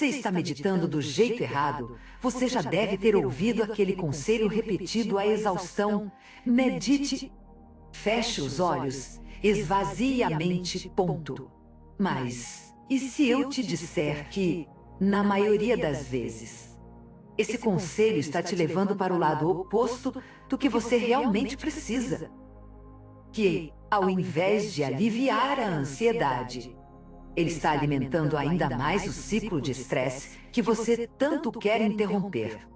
está meditando do jeito errado, você já deve ter ouvido aquele conselho repetido à exaustão: medite, feche os olhos, esvazie a mente, ponto. Mas, e se eu te disser que, na maioria das vezes, esse conselho está te levando para o lado oposto do que você realmente precisa? Que, ao invés de aliviar a ansiedade, ele está alimentando ainda mais o ciclo de estresse que você tanto quer interromper.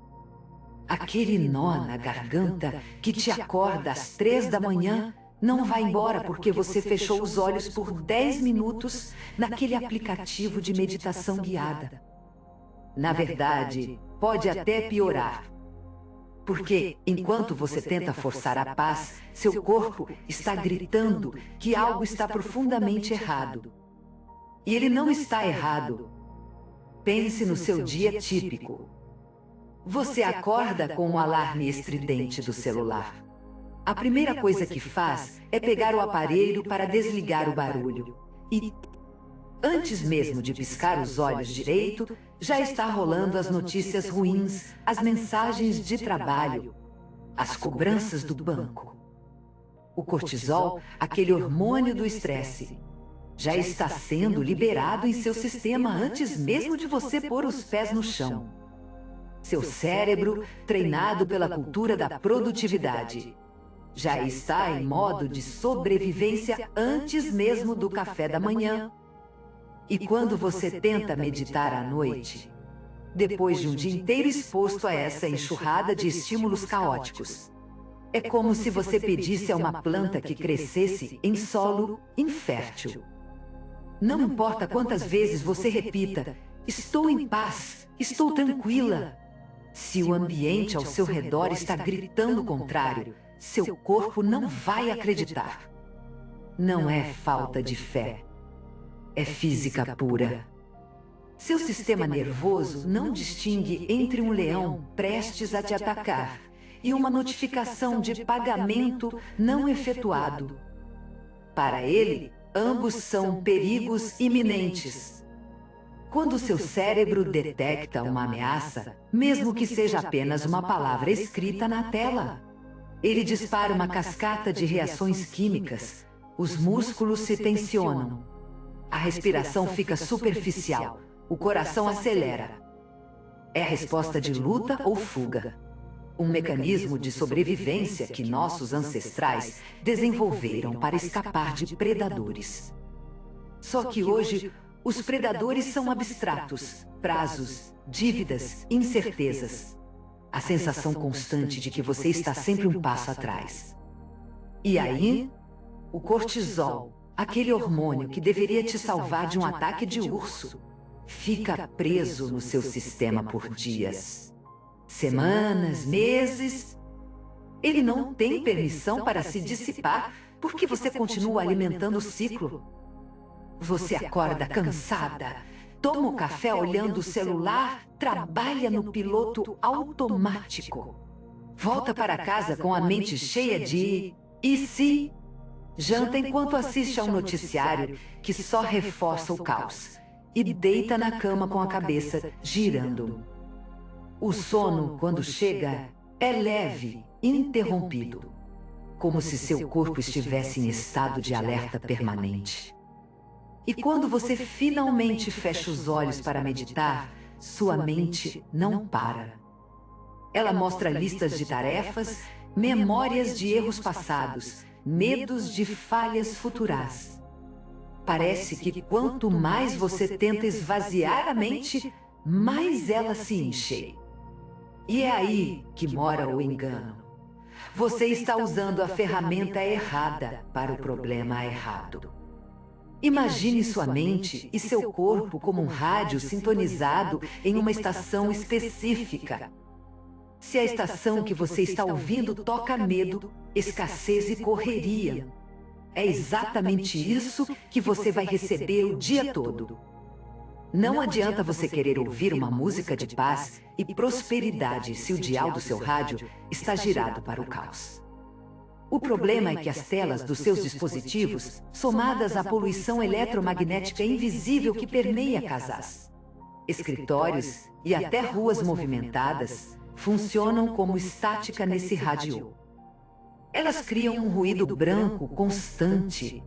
Aquele nó na garganta que te acorda às 3 da manhã não vai embora porque você fechou os olhos por 10 minutos naquele aplicativo de meditação guiada. Na verdade, pode até piorar. Porque, enquanto você tenta forçar a paz, seu corpo está gritando que algo está profundamente errado. E ele não está errado. Pense no seu dia típico. Você acorda com o alarme estridente do celular. A primeira coisa que faz é pegar o aparelho para desligar o barulho. E, antes mesmo de piscar os olhos direito, já está rolando as notícias ruins, as mensagens de trabalho, as cobranças do banco. O cortisol, aquele hormônio do estresse, já está sendo liberado em seu sistema antes mesmo de você pôr os pés no chão. Seu cérebro, treinado pela cultura da produtividade, já está em modo de sobrevivência antes mesmo do café da manhã. E quando você tenta meditar à noite, depois de um dia inteiro exposto a essa enxurrada de estímulos caóticos, é como se você pedisse a uma planta que crescesse em solo infértil. Não importa quantas vezes você repita: estou em paz, estou tranquila. Se o ambiente ao seu redor está gritando o contrário, seu corpo não vai acreditar. Não é falta de fé. É física pura. Seu sistema nervoso não distingue entre um leão prestes a te atacar e uma notificação de pagamento não efetuado. Para ele, ambos são perigos iminentes. Quando seu cérebro detecta uma ameaça, mesmo que seja apenas uma palavra escrita na tela, ele dispara uma cascata de reações químicas, os músculos se tensionam. A respiração fica superficial, o coração acelera. É a resposta de luta ou fuga. Um mecanismo de sobrevivência que nossos ancestrais desenvolveram para escapar de predadores. Só que hoje, os predadores são abstratos, prazos, dívidas, incertezas. A sensação constante de que você está sempre um passo atrás. E aí, o cortisol, aquele hormônio que deveria te salvar de um ataque de urso, fica preso no seu sistema por dias, semanas, meses. Ele não tem permissão para se dissipar porque você continua alimentando o ciclo. Você acorda cansada, toma o café olhando o celular, trabalha no piloto automático. Volta para casa com a mente cheia de "e se?". Janta enquanto assiste a um noticiário que só reforça o caos e deita na cama com a cabeça girando. O sono, quando chega, é leve, interrompido, como se seu corpo estivesse em estado de alerta permanente. E quando você finalmente fecha os olhos para meditar, sua mente não para. Ela mostra listas de tarefas, memórias de erros passados, medos de falhas futuras. Parece que quanto mais você tenta esvaziar a mente, mais ela se enche. E é aí que mora o engano. Você está usando a ferramenta errada para o problema errado. Imagine sua mente e seu corpo como um rádio sintonizado em uma estação específica. Se a estação que você está ouvindo toca medo, escassez e correria, é exatamente isso que você vai receber o dia todo. Não adianta você querer ouvir uma música de paz e prosperidade se o dial do seu rádio está girado para o caos. O problema é que as telas dos seus dispositivos, somadas à poluição eletromagnética invisível que permeia casas, Escritórios e até ruas movimentadas funcionam como estática nesse rádio. Elas criam um ruído branco constante,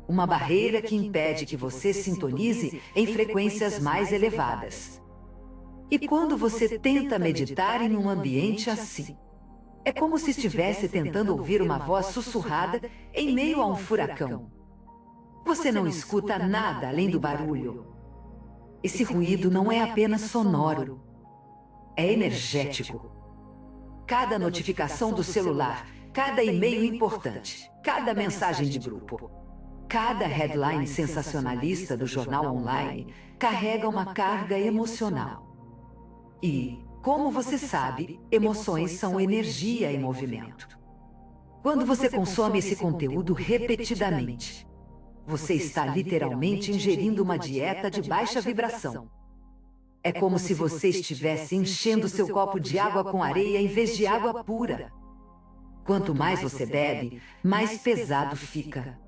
uma barreira que impede que você sintonize em frequências mais elevadas. E quando você tenta meditar em um ambiente assim, é como se estivesse tentando ouvir uma voz sussurrada em meio a um furacão. Você não escuta nada além do barulho. Esse ruído não é apenas sonoro, é energético. Cada notificação do celular, cada e-mail importante, cada mensagem de grupo, cada headline sensacionalista do jornal online carrega uma carga emocional. E, como você sabe, emoções são energia em movimento. Quando você consome esse conteúdo repetidamente, você está literalmente ingerindo uma dieta de baixa vibração. É como se você estivesse enchendo seu copo de água com areia em vez de água pura. Quanto mais você bebe, mais pesado fica.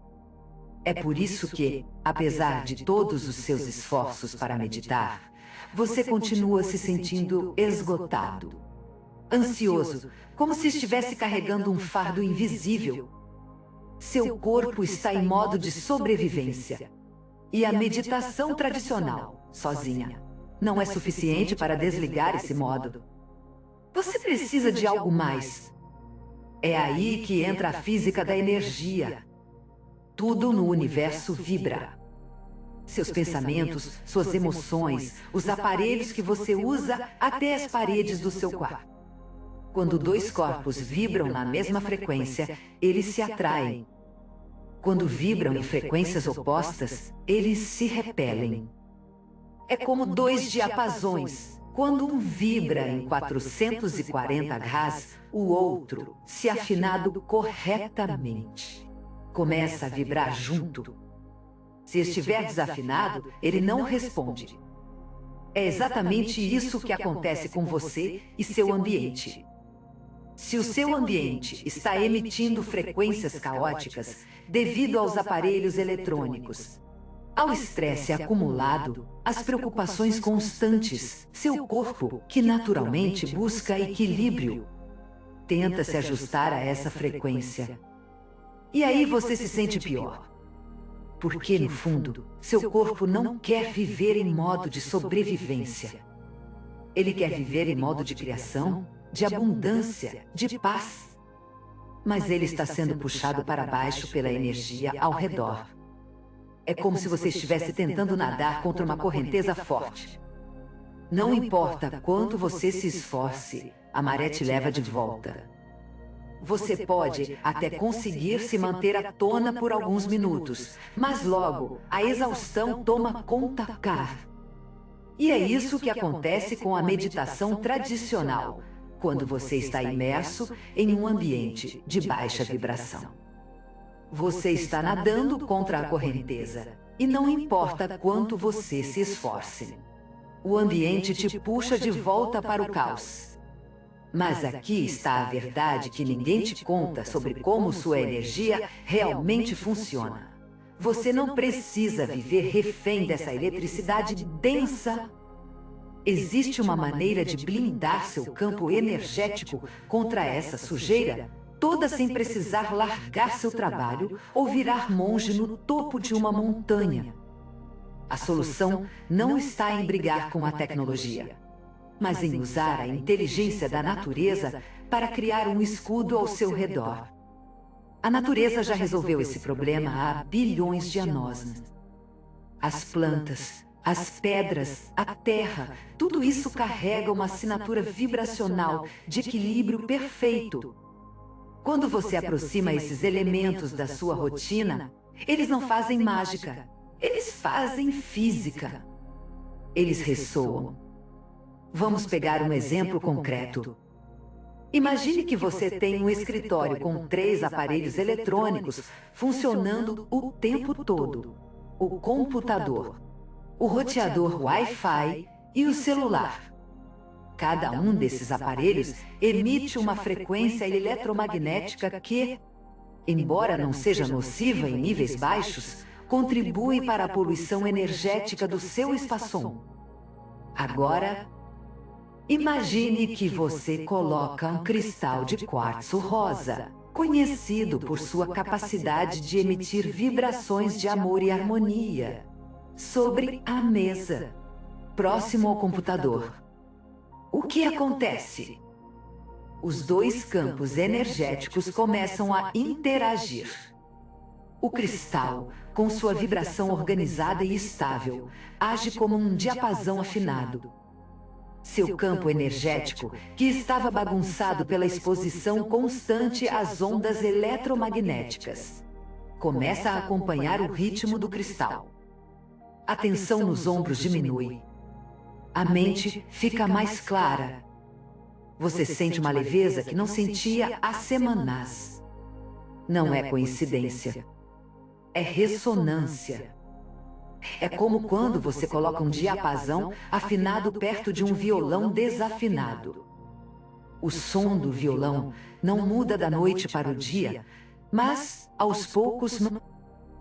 É por isso que, apesar de todos os seus esforços para meditar, você continua se sentindo esgotado, ansioso, como se estivesse carregando um fardo invisível. Seu corpo está em modo de sobrevivência. E a meditação tradicional, sozinha, não é suficiente para desligar esse modo. Você precisa de algo mais. É aí que entra a física da energia. Tudo no universo vibra. Seus pensamentos, suas emoções, os aparelhos que você usa, até as paredes do seu quarto. Quando dois corpos vibram na mesma frequência, eles se atraem. Quando vibram em frequências opostas, eles se repelem. É como dois diapasões. Quando um vibra em 440 Hz, o outro, se afinado corretamente, começa a vibrar junto. Se estiver desafinado, ele não responde. É exatamente isso que acontece com você e seu ambiente. Se o seu ambiente está emitindo frequências caóticas devido aos aparelhos eletrônicos, ao estresse acumulado, às preocupações constantes, seu corpo, que naturalmente busca equilíbrio, tenta se ajustar a essa frequência. E aí você se sente pior. Porque, no fundo, seu corpo não quer viver em modo de sobrevivência. Ele quer viver em modo de criação, de abundância, de paz. Mas ele está sendo puxado para baixo pela energia ao redor. É como se você estivesse tentando nadar contra uma correnteza forte. Não importa quanto você se esforce, a maré te leva de volta. Você pode até conseguir se manter à tona por alguns minutos, mas logo a exaustão toma conta cá. E é isso que acontece com a meditação tradicional, quando você está imerso em um ambiente de baixa vibração. Você está nadando contra a correnteza, e não importa quanto você se esforce. O ambiente te puxa de volta para o caos. Mas aqui está a verdade que ninguém te conta sobre como sua energia realmente funciona. Você não precisa viver refém dessa eletricidade densa. Existe uma maneira de blindar seu campo energético contra essa sujeira, toda sem precisar largar seu trabalho ou virar monge no topo de uma montanha. A solução não está em brigar com a tecnologia, mas em usar a inteligência da natureza para criar um escudo ao seu redor. A natureza já resolveu esse problema há bilhões de anos. As plantas, as pedras, a terra, tudo isso carrega uma assinatura vibracional de equilíbrio perfeito. Quando você aproxima esses elementos da sua rotina, eles não fazem mágica, eles fazem física. Eles ressoam. Vamos pegar um exemplo concreto. Imagine que você tem um escritório com 3 aparelhos eletrônicos funcionando o tempo todo: o computador, o roteador Wi-Fi e o celular. Cada um desses aparelhos emite uma frequência eletromagnética que, embora não seja nociva em níveis baixos, contribui para a poluição energética do seu espaçom. Agora, imagine que você coloca um cristal de quartzo rosa, conhecido por sua capacidade de emitir vibrações de amor e harmonia, sobre a mesa, próximo ao computador. O que acontece? Os dois campos energéticos começam a interagir. O cristal, com sua vibração organizada e estável, age como um diapasão afinado. Seu campo energético, que estava bagunçado pela exposição constante às ondas eletromagnéticas, começa a acompanhar o ritmo do cristal. A tensão nos ombros diminui. A mente fica mais clara. Você sente uma leveza que não sentia há semanas. Não é coincidência. É ressonância. É como quando você coloca um diapasão afinado perto de um violão desafinado. O som do violão não muda da noite para o dia, mas, aos poucos,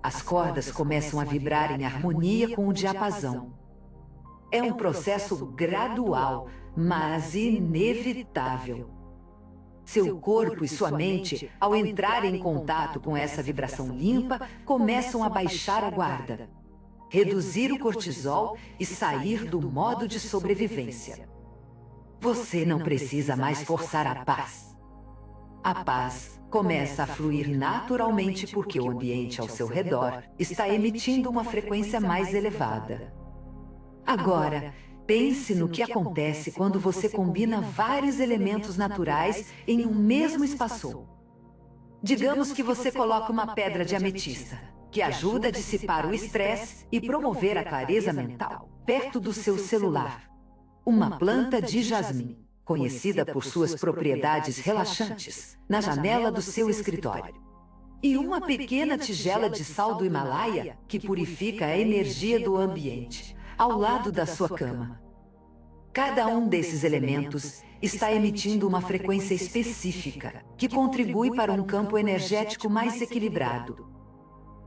as cordas começam a vibrar em harmonia com o diapasão. É um processo gradual, mas inevitável. Seu corpo e sua mente, ao entrarem em contato com essa vibração limpa, começam a baixar a guarda, reduzir o cortisol e sair do modo de sobrevivência. Você não precisa mais forçar a paz. A paz começa a fluir naturalmente porque o ambiente ao seu redor está emitindo uma frequência mais elevada. Agora, pense no que acontece quando você combina vários elementos naturais em um mesmo espaço. Digamos que você coloca uma pedra de ametista, que ajuda a dissipar o estresse e promover a clareza mental, perto do seu celular. Uma planta de jasmim, conhecida por suas propriedades relaxantes, na janela do seu escritório. E uma pequena tigela de sal do Himalaia, que purifica a energia do ambiente, ao lado da sua cama. Cada um desses elementos está emitindo uma frequência específica, que contribui para um campo energético mais equilibrado.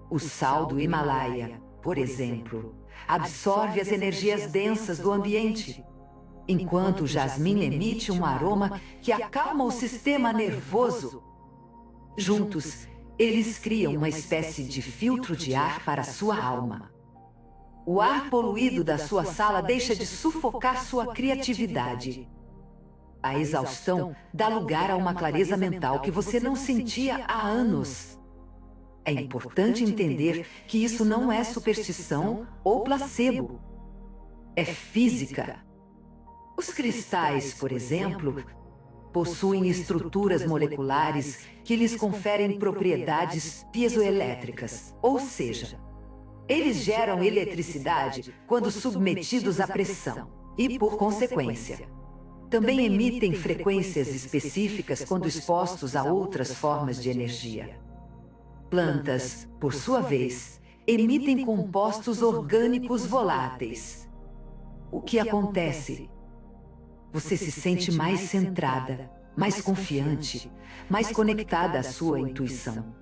O sal do Himalaia, por exemplo, absorve as energias densas do ambiente, enquanto o jasmim emite um aroma que acalma o sistema nervoso. Juntos, eles criam uma espécie de filtro de ar para a sua alma. O ar poluído da sua sala deixa de sufocar sua criatividade. A exaustão dá lugar a uma clareza mental que você não sentia há anos. É importante entender que isso não é superstição ou placebo. É física. Os cristais, por exemplo, possuem estruturas moleculares que lhes conferem propriedades piezoelétricas, ou seja, eles geram eletricidade quando submetidos à pressão e, por consequência, também emitem frequências específicas quando expostos a outras formas de energia. Plantas, por sua vez, emitem compostos orgânicos voláteis. O que acontece? Você se sente mais centrada, mais confiante, mais conectada à sua intuição.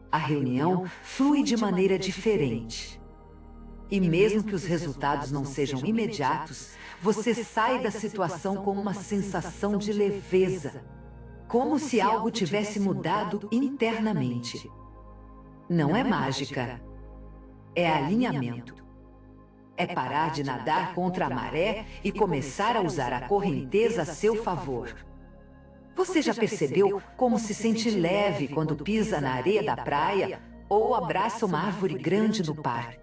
A reunião flui de maneira diferente. E mesmo que os resultados não sejam imediatos, você sai da situação com uma sensação de leveza, como se algo tivesse mudado internamente. Não é mágica, é alinhamento. É parar de nadar contra a maré e começar a usar a correnteza a seu favor. Você já percebeu como se sente leve quando pisa na areia da praia ou abraça uma árvore grande no parque?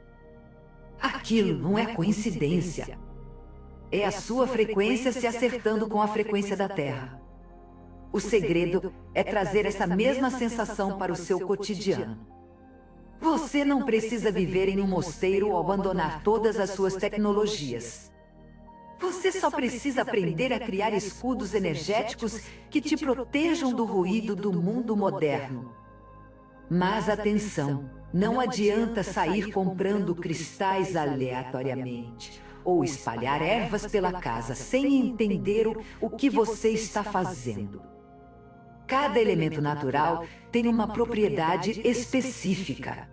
Aquilo não é coincidência. É a sua frequência se acertando com a frequência da Terra. O segredo é trazer essa mesma sensação para o seu cotidiano. Você não precisa viver em um mosteiro ou abandonar todas as suas tecnologias. Você só precisa aprender a criar escudos energéticos que te protejam do ruído do mundo moderno. Mas atenção, não adianta sair comprando cristais aleatoriamente ou espalhar ervas pela casa sem entender o que você está fazendo. Cada elemento natural tem uma propriedade específica,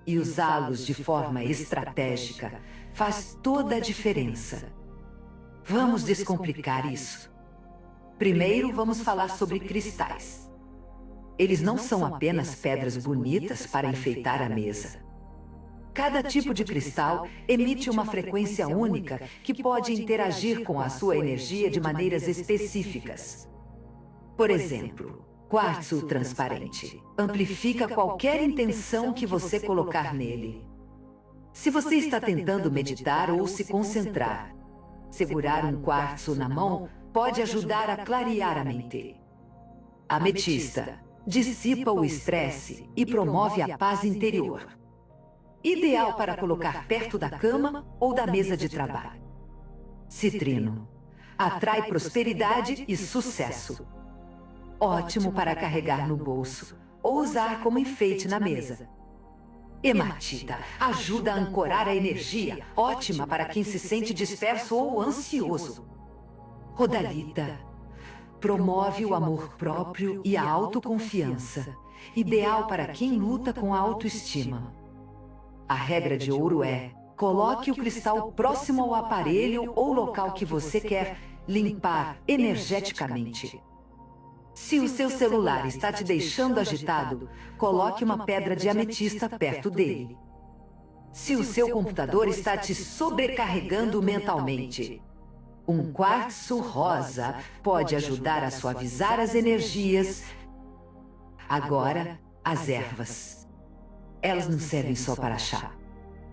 e usá-los de forma estratégica faz toda a diferença. Vamos descomplicar isso. Primeiro, vamos falar sobre cristais. Eles não são apenas pedras bonitas para enfeitar a mesa. Cada tipo de cristal emite uma frequência única que pode interagir com a sua energia de maneiras específicas. Por exemplo, quartzo transparente amplifica qualquer intenção que você colocar nele. Se você está tentando meditar ou se concentrar, segurar um quartzo na mão pode ajudar a clarear a mente. Ametista dissipa o estresse e promove a paz interior. Ideal para colocar perto da cama ou da mesa de trabalho. Citrino atrai prosperidade e sucesso. Ótimo para carregar no bolso ou usar como enfeite na mesa. Hematita ajuda a ancorar a energia, ótima para quem se sente disperso ou ansioso. Rodalita promove o amor próprio e a autoconfiança, ideal para quem luta com a autoestima. A regra de ouro é: coloque o cristal próximo ao aparelho ou local que você quer limpar energeticamente. Se o seu celular está te deixando agitado, coloque uma pedra de ametista perto dele. Se o seu computador está te sobrecarregando mentalmente, um quartzo rosa pode ajudar a suavizar as energias. Agora, as ervas. Elas não servem só para chá.